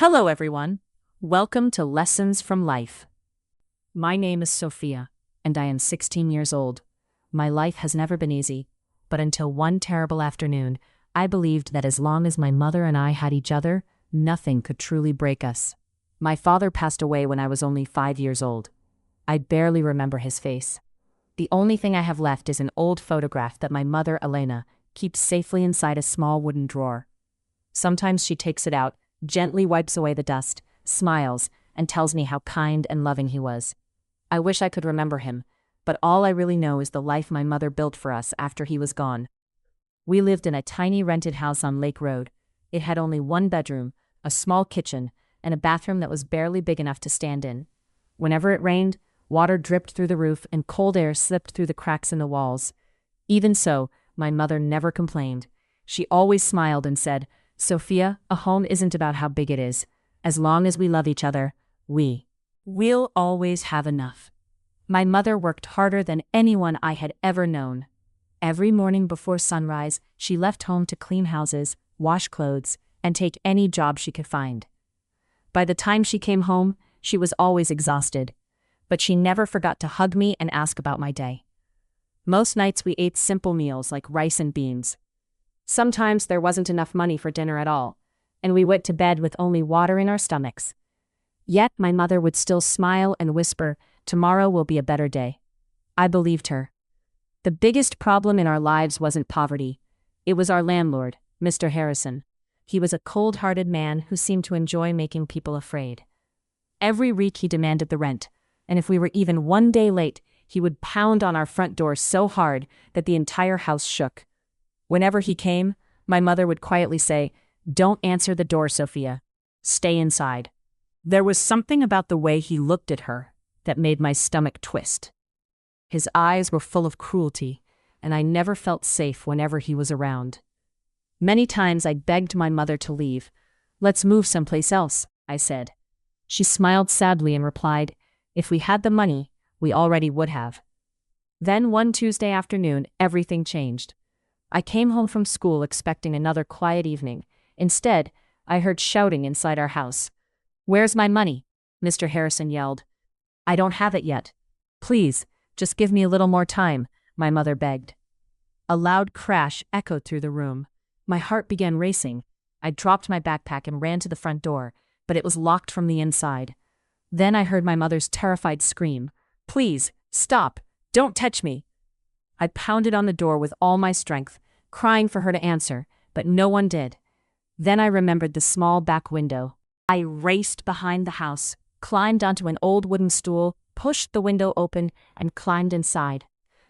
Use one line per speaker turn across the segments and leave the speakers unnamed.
Hello, everyone. Welcome to Lessons from Life. My name is Sofia, and I am 16 years old. My life has never been easy, but until one terrible afternoon, I believed that as long as my mother and I had each other, nothing could truly break us. My father passed away when I was only 5 years old. I barely remember his face. The only thing I have left is an old photograph that my mother, Elena, keeps safely inside a small wooden drawer. Sometimes she takes it out, gently wipes away the dust, smiles, and tells me how kind and loving he was. I wish I could remember him, but all I really know is the life my mother built for us after he was gone. We lived in a tiny rented house on Lake Road. It had only one bedroom, a small kitchen, and a bathroom that was barely big enough to stand in. Whenever it rained, water dripped through the roof and cold air slipped through the cracks in the walls. Even so, my mother never complained. She always smiled and said, "Sofia, a home isn't about how big it is. As long as we love each other, we'll always have enough." My mother worked harder than anyone I had ever known. Every morning before sunrise, she left home to clean houses, wash clothes, and take any job she could find. By the time she came home, she was always exhausted, but she never forgot to hug me and ask about my day. Most nights we ate simple meals like rice and beans. Sometimes there wasn't enough money for dinner at all, and we went to bed with only water in our stomachs. Yet my mother would still smile and whisper, "Tomorrow will be a better day." I believed her. The biggest problem in our lives wasn't poverty. It was our landlord, Mr. Harrison. He was a cold-hearted man who seemed to enjoy making people afraid. Every week he demanded the rent, and if we were even one day late, he would pound on our front door so hard that the entire house shook. Whenever he came, my mother would quietly say, "Don't answer the door, Sofia. Stay inside." There was something about the way he looked at her that made my stomach twist. His eyes were full of cruelty, and I never felt safe whenever he was around. Many times I begged my mother to leave. "Let's move someplace else," I said. She smiled sadly and replied, "If we had the money, we already would have." Then one Tuesday afternoon, everything changed. I came home from school expecting another quiet evening. Instead, I heard shouting inside our house. "Where's my money?" Mr. Harrison yelled. "I don't have it yet. Please, just give me a little more time," my mother begged. A loud crash echoed through the room. My heart began racing. I dropped my backpack and ran to the front door, but it was locked from the inside. Then I heard my mother's terrified scream, "Please, stop! Don't touch me!" I pounded on the door with all my strength, crying for her to answer, but no one did. Then I remembered the small back window. I raced behind the house, climbed onto an old wooden stool, pushed the window open, and climbed inside.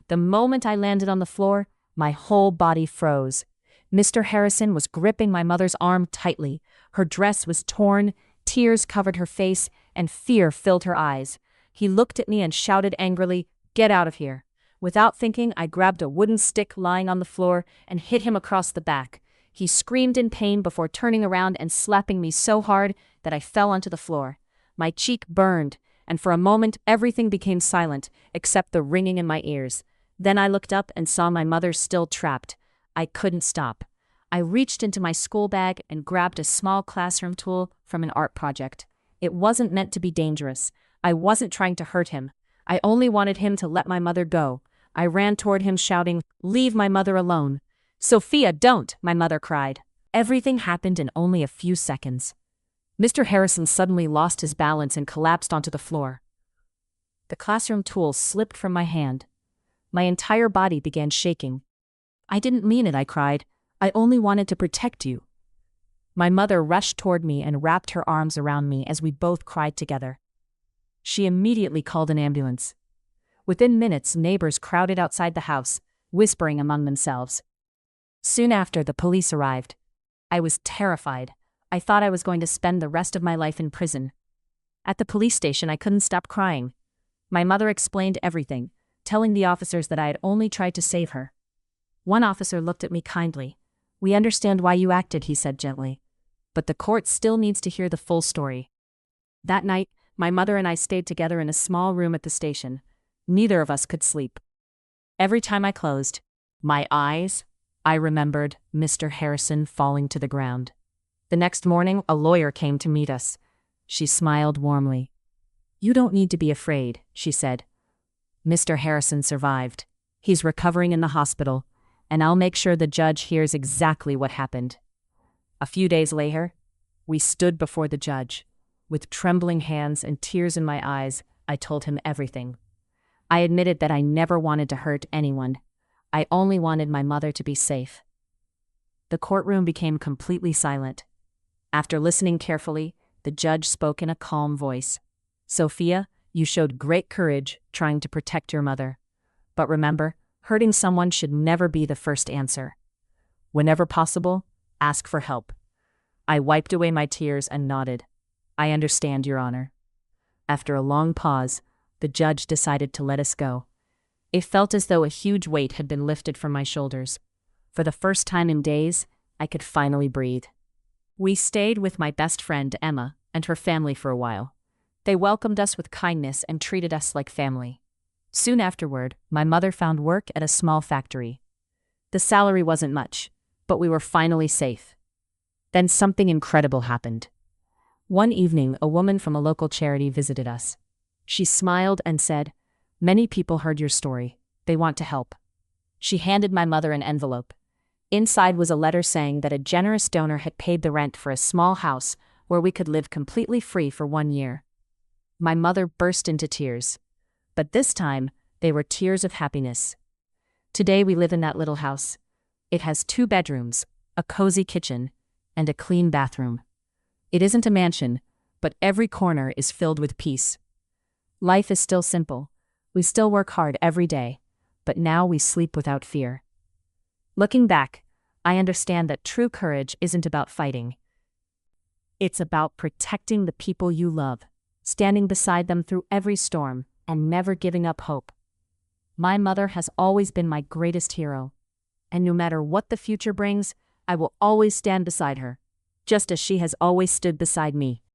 The moment I landed on the floor, my whole body froze. Mr. Harrison was gripping my mother's arm tightly. Her dress was torn, tears covered her face, and fear filled her eyes. He looked at me and shouted angrily, "Get out of here." Without thinking, I grabbed a wooden stick lying on the floor and hit him across the back. He screamed in pain before turning around and slapping me so hard that I fell onto the floor. My cheek burned, and for a moment everything became silent, except the ringing in my ears. Then I looked up and saw my mother still trapped. I couldn't stop. I reached into my school bag and grabbed a small classroom tool from an art project. It wasn't meant to be dangerous. I wasn't trying to hurt him. I only wanted him to let my mother go. I ran toward him shouting, "Leave my mother alone." "Sofia, don't!" my mother cried. Everything happened in only a few seconds. Mr. Harrison suddenly lost his balance and collapsed onto the floor. The classroom tool slipped from my hand. My entire body began shaking. "I didn't mean it," I cried. "I only wanted to protect you." My mother rushed toward me and wrapped her arms around me as we both cried together. She immediately called an ambulance. Within minutes, neighbors crowded outside the house, whispering among themselves. Soon after, the police arrived. I was terrified. I thought I was going to spend the rest of my life in prison. At the police station, I couldn't stop crying. My mother explained everything, telling the officers that I had only tried to save her. One officer looked at me kindly. "We understand why you acted," he said gently. "But the court still needs to hear the full story." That night, my mother and I stayed together in a small room at the station. Neither of us could sleep. Every time I closed my eyes, I remembered Mr. Harrison falling to the ground. The next morning, a lawyer came to meet us. She smiled warmly. "You don't need to be afraid," she said. "Mr. Harrison survived. He's recovering in the hospital, and I'll make sure the judge hears exactly what happened." A few days later, we stood before the judge. With trembling hands and tears in my eyes, I told him everything. I admitted that I never wanted to hurt anyone. I only wanted my mother to be safe. The courtroom became completely silent. After listening carefully, the judge spoke in a calm voice. "Sofia, you showed great courage trying to protect your mother. But remember, hurting someone should never be the first answer. Whenever possible, ask for help." I wiped away my tears and nodded. "I understand, Your Honor." After a long pause, the judge decided to let us go. It felt as though a huge weight had been lifted from my shoulders. For the first time in days, I could finally breathe. We stayed with my best friend, Emma, and her family for a while. They welcomed us with kindness and treated us like family. Soon afterward, my mother found work at a small factory. The salary wasn't much, but we were finally safe. Then something incredible happened. One evening, a woman from a local charity visited us. She smiled and said, "Many people heard your story. They want to help." She handed my mother an envelope. Inside was a letter saying that a generous donor had paid the rent for a small house where we could live completely free for 1 year. My mother burst into tears. But this time, they were tears of happiness. Today we live in that little house. It has 2 bedrooms, a cozy kitchen, and a clean bathroom. It isn't a mansion, but every corner is filled with peace. Life is still simple. We still work hard every day, but now we sleep without fear. Looking back, I understand that true courage isn't about fighting. It's about protecting the people you love, standing beside them through every storm, and never giving up hope. My mother has always been my greatest hero, and no matter what the future brings, I will always stand beside her, just as she has always stood beside me.